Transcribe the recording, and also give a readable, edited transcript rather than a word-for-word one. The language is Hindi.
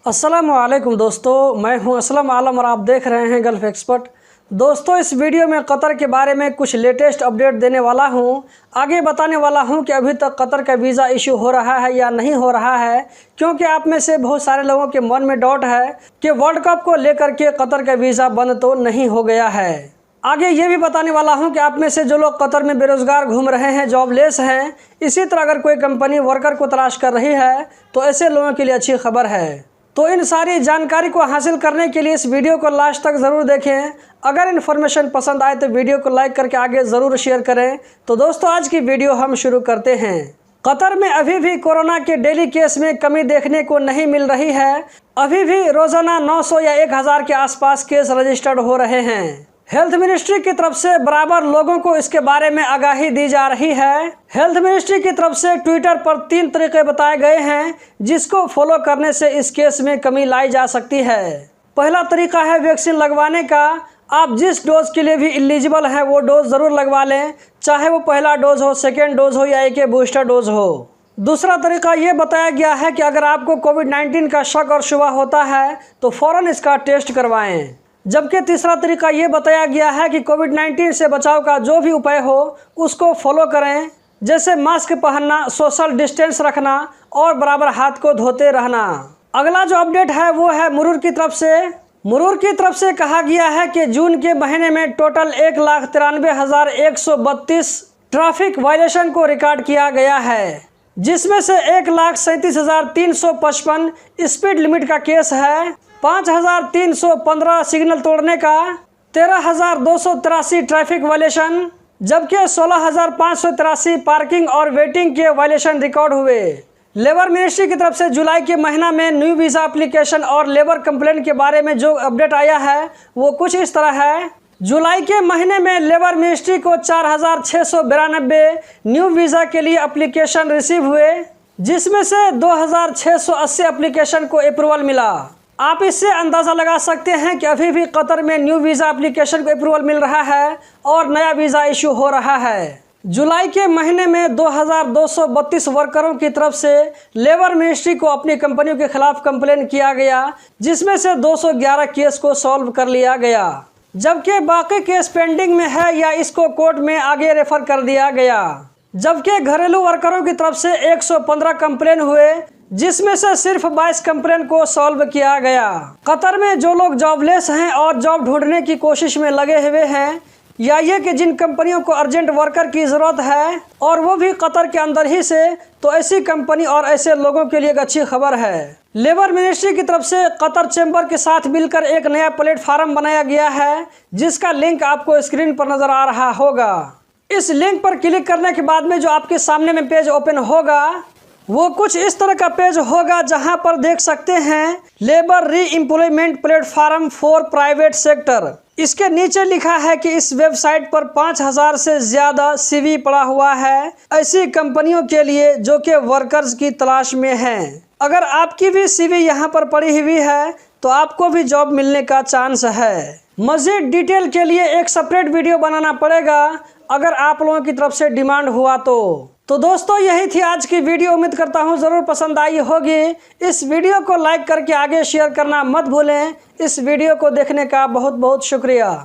अस्सलामुअलैकुम दोस्तों, मैं हूं असलम आलम और आप देख रहे हैं गल्फ़ एक्सपर्ट। दोस्तों, इस वीडियो में कतर के बारे में कुछ लेटेस्ट अपडेट देने वाला हूं। आगे बताने वाला हूं कि अभी तक कतर का वीज़ा इशू हो रहा है या नहीं हो रहा है, क्योंकि आप में से बहुत सारे लोगों के मन में डाउट है कि वर्ल्ड कप को लेकर के कतर का वीज़ा बंद तो नहीं हो गया है। आगे ये भी बताने वाला हूं कि आप में से जो लोग कतर में बेरोज़गार घूम रहे हैं, जॉबलेस हैं, इसी तरह अगर कोई कंपनी वर्कर को तलाश कर रही है तो ऐसे लोगों के लिए अच्छी खबर है। तो इन सारी जानकारी को हासिल करने के लिए इस वीडियो को लास्ट तक ज़रूर देखें। अगर इन्फॉर्मेशन पसंद आए तो वीडियो को लाइक करके आगे ज़रूर शेयर करें। तो दोस्तों, आज की वीडियो हम शुरू करते हैं। कतर में अभी भी कोरोना के डेली केस में कमी देखने को नहीं मिल रही है। अभी भी रोज़ाना 900 या 1000 के आसपास केस रजिस्टर्ड हो रहे हैं। हेल्थ मिनिस्ट्री की तरफ से बराबर लोगों को इसके बारे में आगाही दी जा रही है। हेल्थ मिनिस्ट्री की तरफ से ट्विटर पर 3 तरीके बताए गए हैं जिसको फॉलो करने से इस केस में कमी लाई जा सकती है। पहला तरीका है वैक्सीन लगवाने का। आप जिस डोज के लिए भी एलिजिबल हैं वो डोज ज़रूर लगवा लें, चाहे वो पहला डोज हो, सेकेंड डोज हो या एक बूस्टर डोज हो। दूसरा तरीका ये बताया गया है कि अगर आपको कोविड-19 का शक और शुबा होता है तो फ़ौरन इसका टेस्ट करवाएं। जबकि तीसरा तरीका ये बताया गया है कि कोविड-19 से बचाव का जो भी उपाय हो उसको फॉलो करें, जैसे मास्क पहनना, सोशल डिस्टेंस रखना और बराबर हाथ को धोते रहना। अगला जो अपडेट है वो है मुरूर की तरफ से। मुरूर की तरफ से कहा गया है कि जून के महीने में टोटल 1,93,132 ट्रैफिक वायलेशन को रिकॉर्ड किया गया है, जिसमें से 1,37,355 स्पीड लिमिट का केस है, 5,315 सिग्नल तोड़ने का, 13,283 ट्रैफिक वायलेशन, जबकि 16,583 पार्किंग और वेटिंग के वायलेशन रिकॉर्ड हुए। लेबर मिनिस्ट्री की तरफ से जुलाई के महीना में न्यू वीज़ा एप्लीकेशन और लेबर कंप्लेंट के बारे में जो अपडेट आया है वो कुछ इस तरह है। जुलाई के महीने में लेबर मिनिस्ट्री को 4,692 न्यू वीज़ा के लिए एप्लीकेशन रिसीव हुए, जिसमें से 2,680 एप्लीकेशन को अप्रूवल मिला। आप इससे अंदाज़ा लगा सकते हैं कि अभी भी कतर में न्यू वीज़ा एप्लीकेशन को अप्रूवल मिल रहा है और नया वीज़ा इशू हो रहा है। जुलाई के महीने में 2,232 वर्करों की तरफ से लेबर मिनिस्ट्री को अपनी कंपनियों के खिलाफ कंप्लेन किया गया, जिसमें से 211 केस को सॉल्व कर लिया गया, जबकि बाकी केस पेंडिंग में है या इसको कोर्ट में आगे रेफर कर दिया गया। जबकि घरेलू वर्करों की तरफ से 115 कंप्लेन हुए, जिसमें से सिर्फ 22 कंप्लेन को सॉल्व किया गया। कतर में जो लोग जॉबलेस हैं और जॉब ढूंढने की कोशिश में लगे हुए हैं, या ये कि जिन कंपनियों को अर्जेंट वर्कर की ज़रूरत है और वो भी कतर के अंदर ही से, तो ऐसी कंपनी और ऐसे लोगों के लिए एक अच्छी खबर है। लेबर मिनिस्ट्री की तरफ से कतर चैम्बर के साथ मिलकर एक नया प्लेटफार्म बनाया गया है, जिसका लिंक आपको स्क्रीन पर नज़र आ रहा होगा। इस लिंक पर क्लिक करने के बाद में जो आपके सामने में पेज ओपन होगा वो कुछ इस तरह का पेज होगा, जहां पर देख सकते हैं लेबर री employment platform for private sector. इसके नीचे लिखा है कि इस वेबसाइट पर 5,000 से ज़्यादा CV पड़ा हुआ है ऐसी कंपनियों के लिए जो कि वर्कर्स की तलाश में हैं। अगर आपकी भी CV यहाँ पर पड़ी हुई है तो आपको भी जॉब मिलने का चांस है। मज़ीद डिटेल के लिए एक सेपरेट वीडियो बनाना पड़ेगा अगर आप लोगों की तरफ से डिमांड हुआ तो दोस्तों, यही थी आज की वीडियो। उम्मीद करता हूँ ज़रूर पसंद आई होगी। इस वीडियो को लाइक करके आगे शेयर करना मत भूलें। इस वीडियो को देखने का बहुत बहुत शुक्रिया।